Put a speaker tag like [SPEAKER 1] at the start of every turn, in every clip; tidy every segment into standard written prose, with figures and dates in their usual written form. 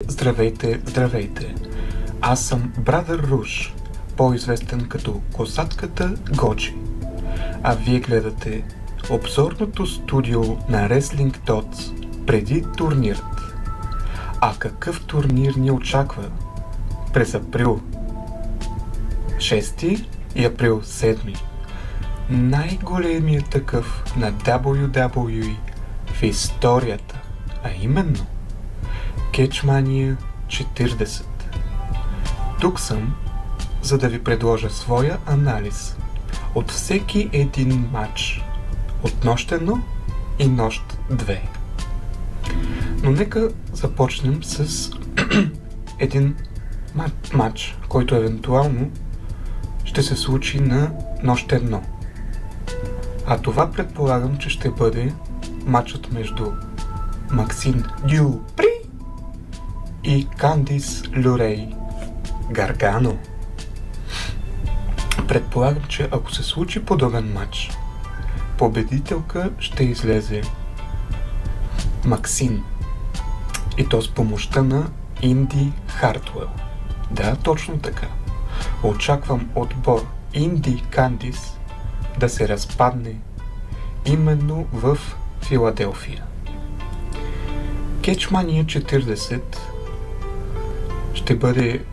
[SPEAKER 1] Здравейте, здравейте! Аз съм Брадър Руш, по-известен като Косатката Годжи. А вие гледате обзорното студио на Wrestling Tots преди турнирът. А какъв турнир ни очаква през април 6 и април 7? Най-големият такъв на WWE в историята, а именно Catchmania 40. Тук съм, за да ви предложа своя анализ от всеки един матч от нощ 1 и нощ 2. Но нека започнем с един матч, който евентуално ще се случи на нощ 1. А това предполагам, че ще бъде матчът между Максин Дюпри и Кандис Люрей Гаргано. Предполагам, че ако се случи подобен матч, победителка ще излезе Максин. И то с помощта на Инди Хартуел. Да, точно така. Очаквам отбор Инди Кандис да се разпадне именно в Филаделфия. Catchmania 40 ще бъде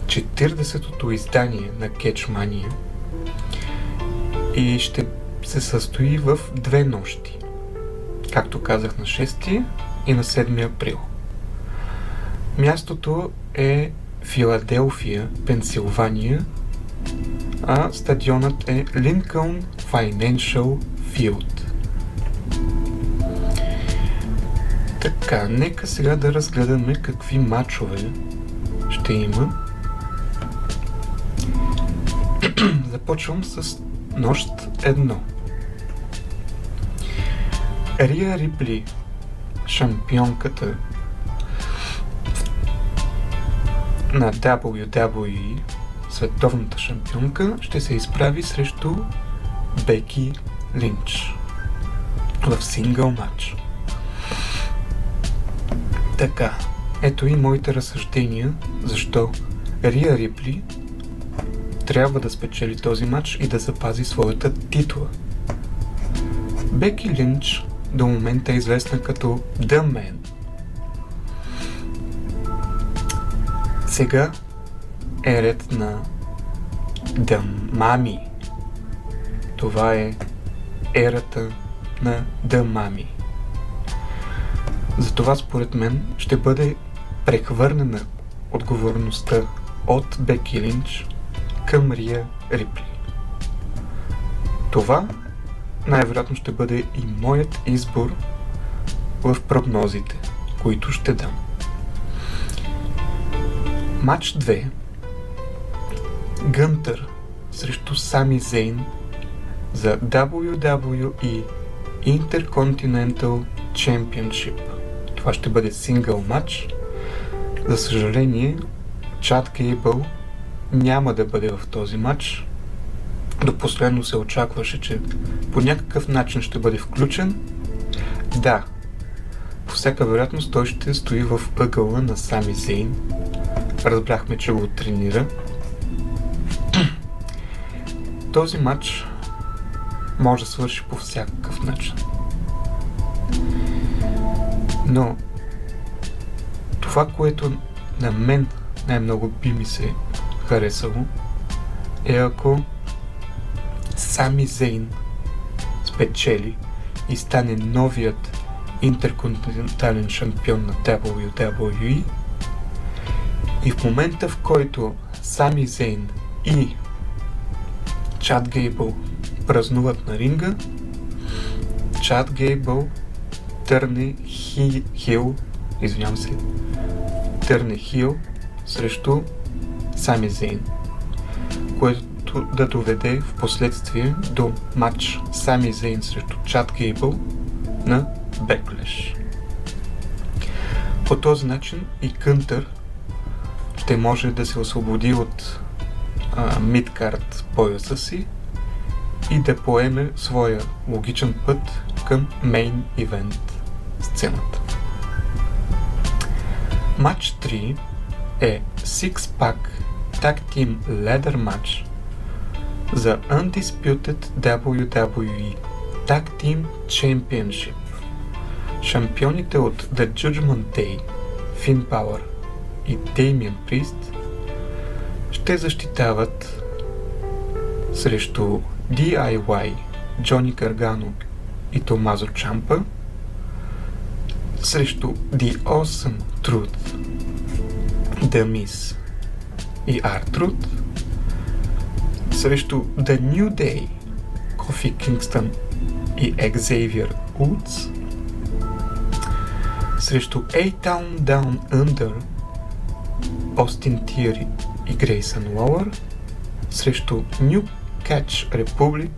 [SPEAKER 1] 40-тото издание на Catchmania и ще се състои в две нощи, както казах, на 6 и на 7 април. Мястото е Филаделфия, Пенсилвания, а стадионът е Lincoln Financial Field. Така, нека сега да разгледаме какви матчове ще има. Започвам с нощ 1. Рия Рипли, шампионката на WWE, световната шампионка, ще се изправи срещу Беки Линч в сингъл матч. Така, ето и моите разсъждения защо Рия Рипли трябва да спечели този матч и да запази своята титла. Беки Линч до момента е известна като The Man. Сега е ред на The Mami. Това е ерата на The Mami. Затова според мен ще бъде прехвърнена отговорността от Беки Линч към Рия Рипли. Това най-вероятно ще бъде и моят избор в прогнозите, които ще дам. Матч 2. Гънтър срещу Сами Зейн за WWE Intercontinental Championship. Това ще бъде сингъл матч. За съжаление, Чад Гейбъл няма да бъде в този матч. До последно се очакваше, че по някакъв начин ще бъде включен. Да, по всяка вероятност той ще стои в ъгъла на Сами Зейн. Разбрахме, че го тренира. Този матч може да свърши по всякакъв начин. Но това, което на мен най-много би ми се харесало, е ако Сами Зейн спечели и стане новият интерконтинентален шампион на WWE, и в момента, в който Сами Зейн и Чад Гейбъл празнуват на ринга, Чад Гейбъл търне хил срещу Сами Зейн, което да доведе в последствие до матч Сами Зейн срещу Чад Гейбъл на Беклеш. По този начин и Гънтър ще може да се освободи от мидкард пояса си и да поеме своя логичен път към мейн ивент сцената. Матч 3 е Six-Pack Tag Team Ladder Match за Undisputed WWE Tag Team Championship. Шампионите от The Judgment Day, Finn Balor и Damien Priest ще защитават срещу DIY, Джони Гаргано и Томазо Чампа, срещу The Awesome Truth, The Miz и R-Truth, срещу The New Day, Kofi Kingston и Xavier Woods, срещу A-Town Down Under, Остин Тиъри и Грейсън Лоуър, срещу New Catch Republic,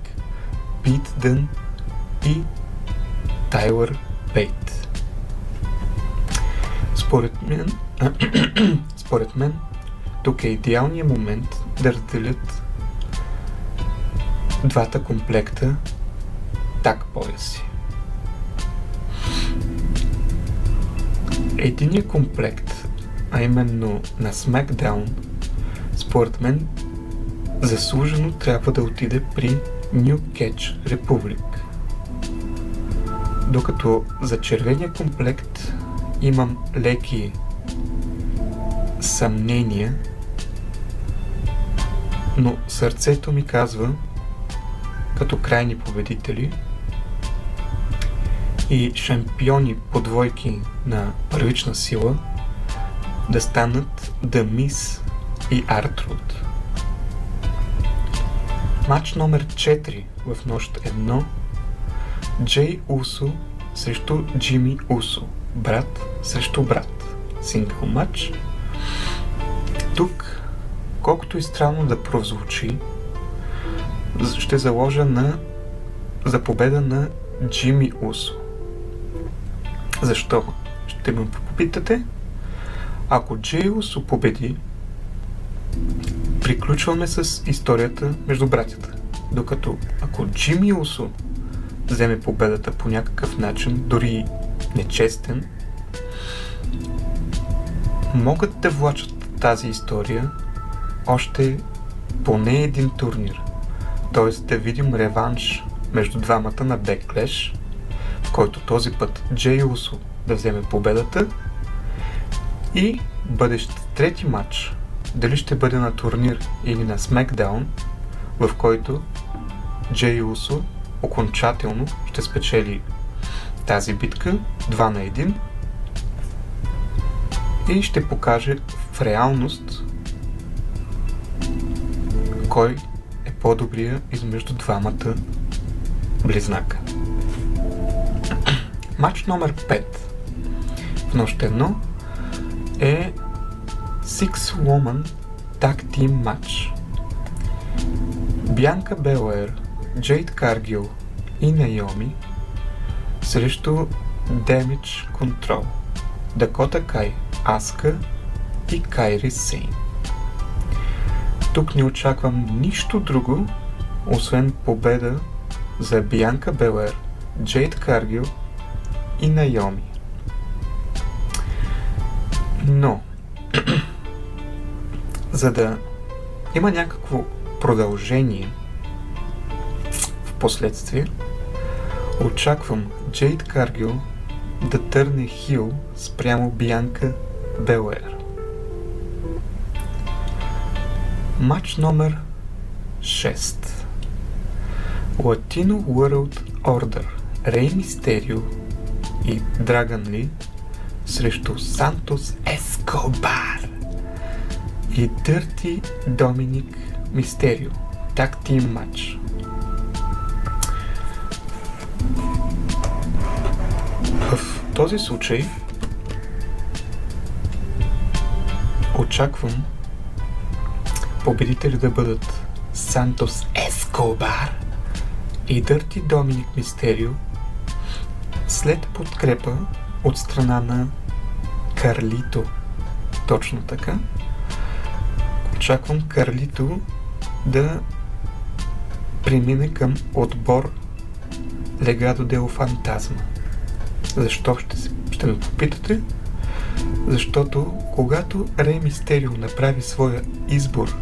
[SPEAKER 1] Пит Дън и Тайлър Бейт. Според мен, тук е идеалният момент да разделят двата комплекта так пояси. Единият комплект, а именно на SmackDown, според мен заслужено трябва да отиде при New Catch Republic. Докато за червения комплект имам леки съмнения, но сърцето ми казва, като крайни победители и шампиони по двойки на първична сила, да станат The Miz и R-Truth. Матч номер 4 в нощ 1: Джей Усо срещу Джими Усо. Брат срещу брат. Сингъл матч. Тук, колкото и странно да прозвучи, ще заложа за победа на Джими Усо. Защо? Ще ме попитате. Ако Джей Усо победи, приключваме с историята между братята. Докато ако Джими Усо вземе победата по някакъв начин, дори нечестен, могат да влачат тази история още поне един турнир. Т.е. да видим реванш между двамата на Backlash, в който този път Джей Усо да вземе победата, и бъдещ трети матч, дали ще бъде на турнир или на SmackDown, в който Джей Усо окончателно ще спечели тази битка 2 на 1 и ще покаже в реалност кой е по-добрия измежду двамата близнака. Матч номер 5 в нощ 1 е Six Woman Tag Team Match. Бянка Белуер, Джейд Каргил и Найоми срещу Damage Control, Дакота Кай, Аска и Кайри Сейн. Тук не очаквам нищо друго, освен победа за Бянка Белуер, Джейд Каргил и Найоми. Но за да има някакво продължение в последствие, очаквам Джейд Каргил да търне хил спрямо Бянка Белуер. Матч номер 6: Latino World Order, Рей Мистерио и Драгън Ли срещу Сантос Ескобар и Дърти Доминик Мистерио. Tag Team матч. В този случай очаквам победители да бъдат Сантос Ескобар и Дърти Доминик Мистерио след подкрепа от страна на Карлито. Точно така. Очаквам Карлито да премине към отбор Легадо дело Фантазма. Защо ще ме попитате? Защото когато Рей Мистерио направи своя избор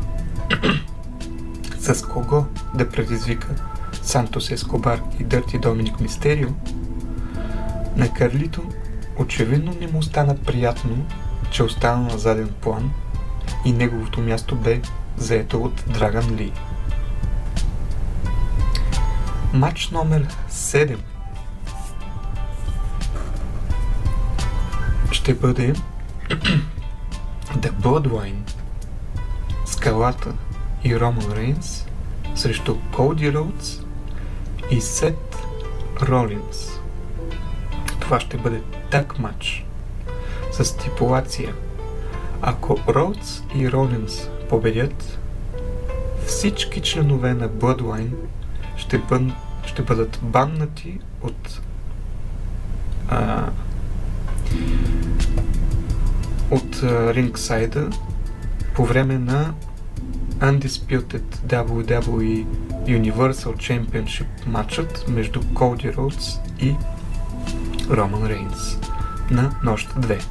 [SPEAKER 1] с кого да предизвика Сантос Ескобар и Дърти Доминик Мистерио, на Карлито очевидно не му стана приятно, че остана на заден план и неговото място бе заето от Драган Ли. Матч номер 7 ще бъде The Bloodline, Скалата и Роман Рейнс срещу Коди Роудс и Сет Ролинс. Това ще бъде так матч с стипулация. Ако Роудс и Ролинс победят, всички членове на Bloodline ще бъдат баннати от рингсайда по време на Undisputed WWE Universal Championship матчът между Коди Роудс и Роман Рейнс на нощ 2.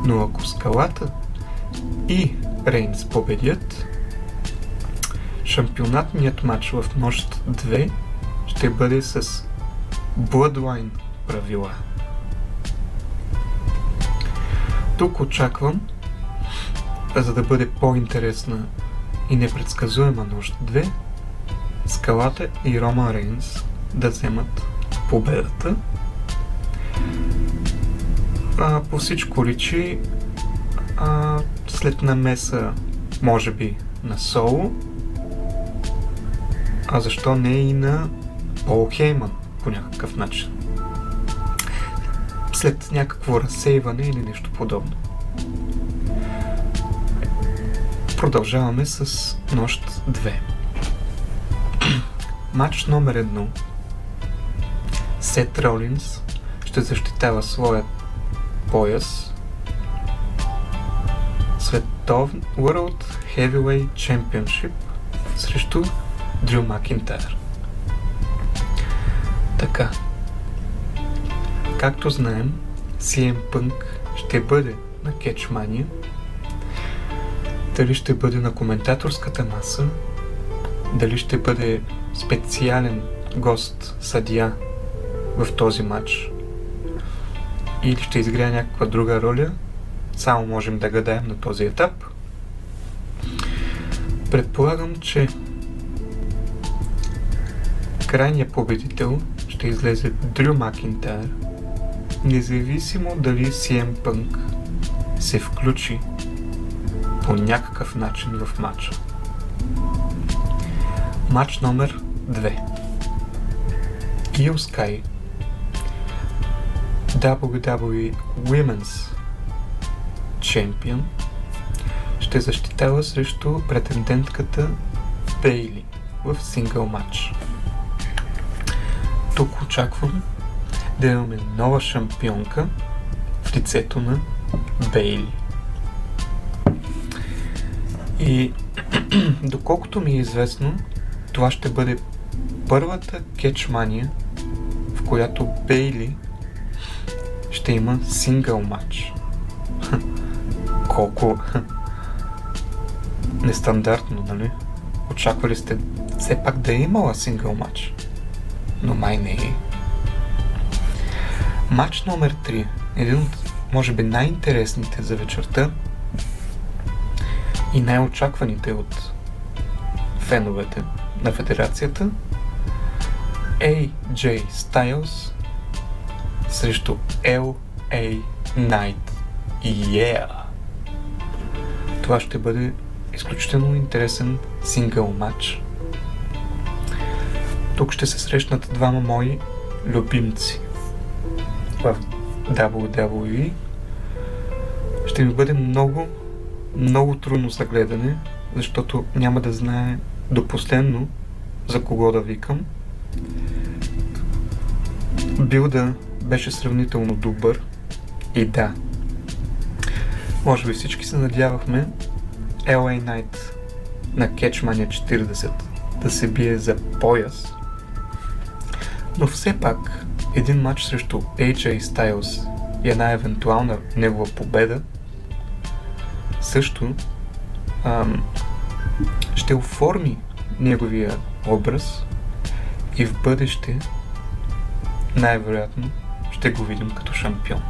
[SPEAKER 1] Но ако Скалата и Рейнс победят, шампионатният матч в нощ 2 ще бъде с Bloodline правила. Тук очаквам, за да бъде по-интересна и непредсказуема нощ 2, Скалата и Роман Рейнс да вземат победата. По всичко личи след намеса, може би, на Соло, а защо не и на Пол Хейман по някакъв начин. След някакво разсейване или нещо подобно. Продължаваме с нощ 2. Матч номер 1. Сет Ролинс ще защитава своят пояс World Heavyweight Championship срещу Дрю Макинтайр. Така. Както знаем, CM Punk ще бъде на Catchmania. Дали ще бъде на коментаторската маса, дали ще бъде специален гост съдия в този матч или ще изиграе някаква друга роля, само можем да гадаем на този етап. Предполагам, че крайният победител ще излезе Дрю Макинтайр, независимо дали CM Punk се включи по някакъв начин в матча. Матч номер 2. Io Sky, WWE Women's Champion, ще защитава срещу претендентката Бейли в сингъл матч. Тук очаквам да имаме нова шампионка в лицето на Бейли. И доколкото ми е известно, това ще бъде първата Catchmania, в която Бейли ще има сингъл матч. Колко нестандартно, нали? Очаквали сте все пак да е имала сингъл матч, но май не е. Матч номер 3, един от, може би, най-интересните за вечерта и най-очакваните от феновете на федерацията, AJ Styles срещу LA Knight. Yeah! Това ще бъде изключително интересен сингъл матч. Тук ще се срещнат двама мои любимци в WWE. Ще ми бъде много, много трудно за гледане, защото няма да знае до последно за кого да викам. Билда беше сравнително добър и да, може би всички се надявахме LA Knight на Catchmania 40 да се бие за пояс, но все пак един матч срещу AJ Styles и една евентуална негова победа също ще оформи неговия образ и в бъдеще най-вероятно ще го видим като шампион.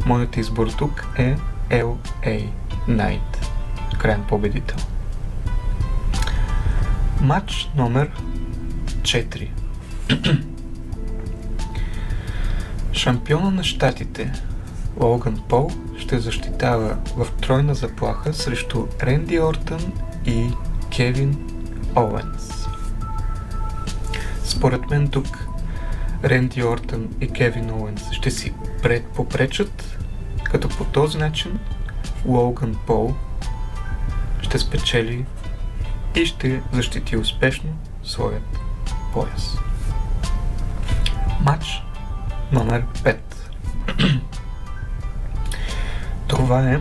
[SPEAKER 1] Моят избор тук е LA Knight, крайен победител. Матч номер 4. Шампиона на щатите Логан Пол ще защитава в тройна заплаха срещу Ренди Ортън и Кевин Оуенс. Според мен тук Ренди Ортън и Кевин Оуенс ще си попречат, като по този начин Логан Пол ще спечели и ще защити успешно своят пояс. Матч номер 5. Това е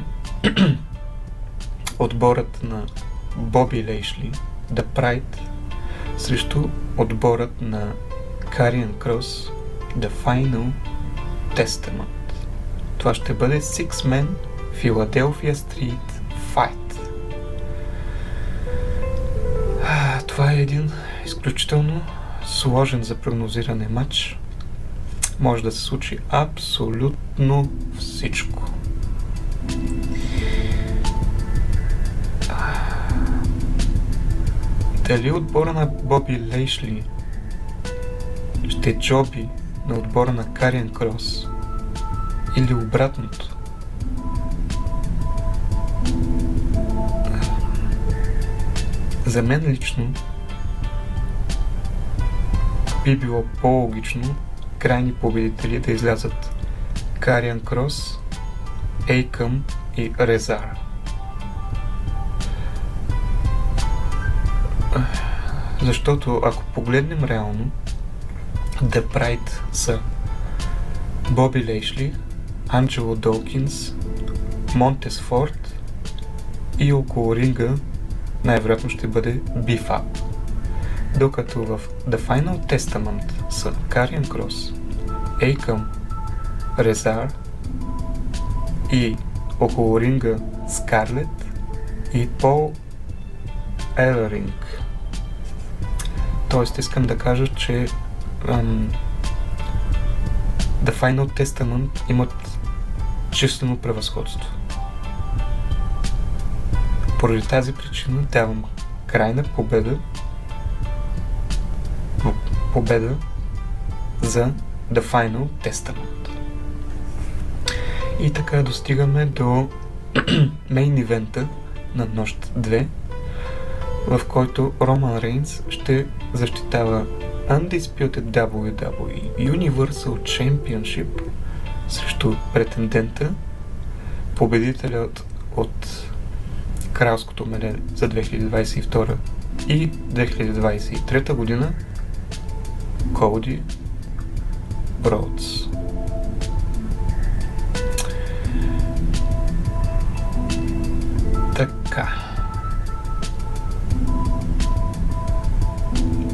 [SPEAKER 1] отборът на Боби Лейшли, The Pride, срещу отборът на Кариан Крос, The Final Testament. Това ще бъде Six Man Philadelphia Street Fight. Това е един изключително сложен за прогнозиране матч. Може да се случи абсолютно всичко. Дали отбора на Боби Лейшли ще джоби на отбора на Кариан Крос или обратното? За мен лично би било по-логично крайни победители да излязат Кариан Крос, Акъм и Резар. Защото ако погледнем реално, The Pride са Боби Лейшли, Анджело Долкинс, Монтес Форд и около ринга най-вероятно ще бъде Бифап. Докато в The Final Testament са Кариан Крос, Акъм, Резар и около ринга Скарлет и Пол Елеринг. Тоест искам да кажа, че The Final Testament имат числено превъзходство. Поради тази причина давам крайна победа за The Final Testament. И така достигаме до мейн ивента на нощ 2, в който Роман Рейнс ще защитава Undisputed WWE Universal Championship срещу претендента, победителят от кралското меле за 2022 и 2023 година Коди Роудс. Така.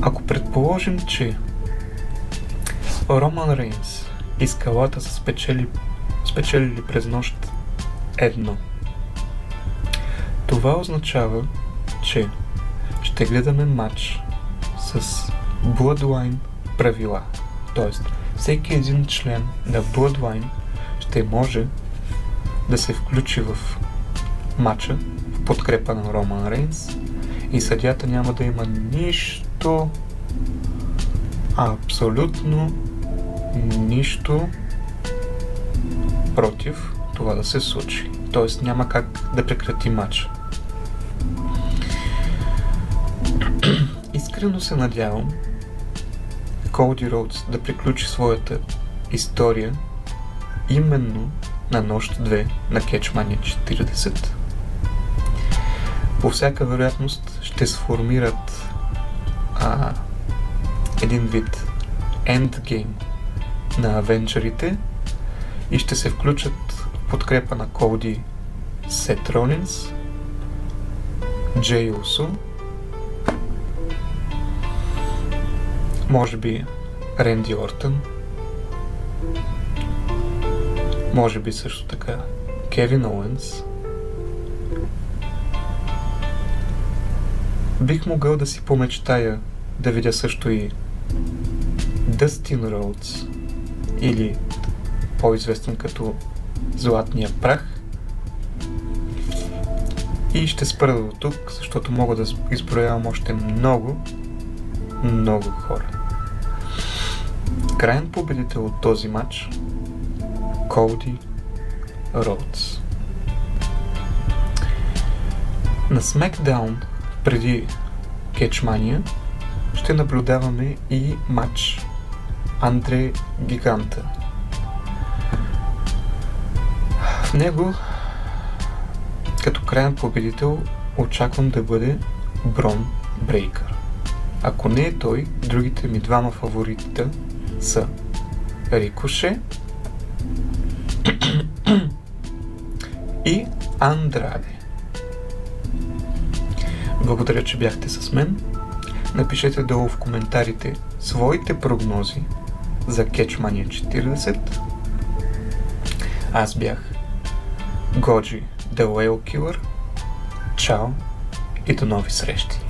[SPEAKER 1] Ако предположим, че Роман Рейнс и Скалата са спечелили през нощ 1, това означава, че ще гледаме матч с Bloodline правила. Тоест, всеки един член на Bloodline ще може да се включи в матча в подкрепа на Роман Рейнс и съдията няма да има нищо, абсолютно нищо против това да се случи. Тоест няма как да прекрати матча. Искрено се надявам Коди Роудс да приключи своята история именно на нощ 2 на Catchmania 40. По всяка вероятност ще сформират един вид ендгейм на Авенджерите и ще се включат в подкрепа на Коди Сет Ролинс, Джей Усо, може би Ренди Ортън Може би също така Кевин Оуенс. Бих могъл да си помечтая да видя също и Дъстин Роудс, или по-известен като Златния прах. И ще спра до тук, защото мога да изброявам още много хора. Краен победител от този матч — Коди Роудс. На SmackDown преди Кетчмания ще наблюдаваме и матч Андре Гиганта. В него като краен победител очаквам да бъде Брон Брейкър. Ако не е той, другите ми двама фаворитите са Рикоше и Андраде. Благодаря, че бяхте с мен. Напишете долу в коментарите своите прогнози за Кетчмания 40. Аз бях Годжи The Whale Killer. Чао и до нови срещи!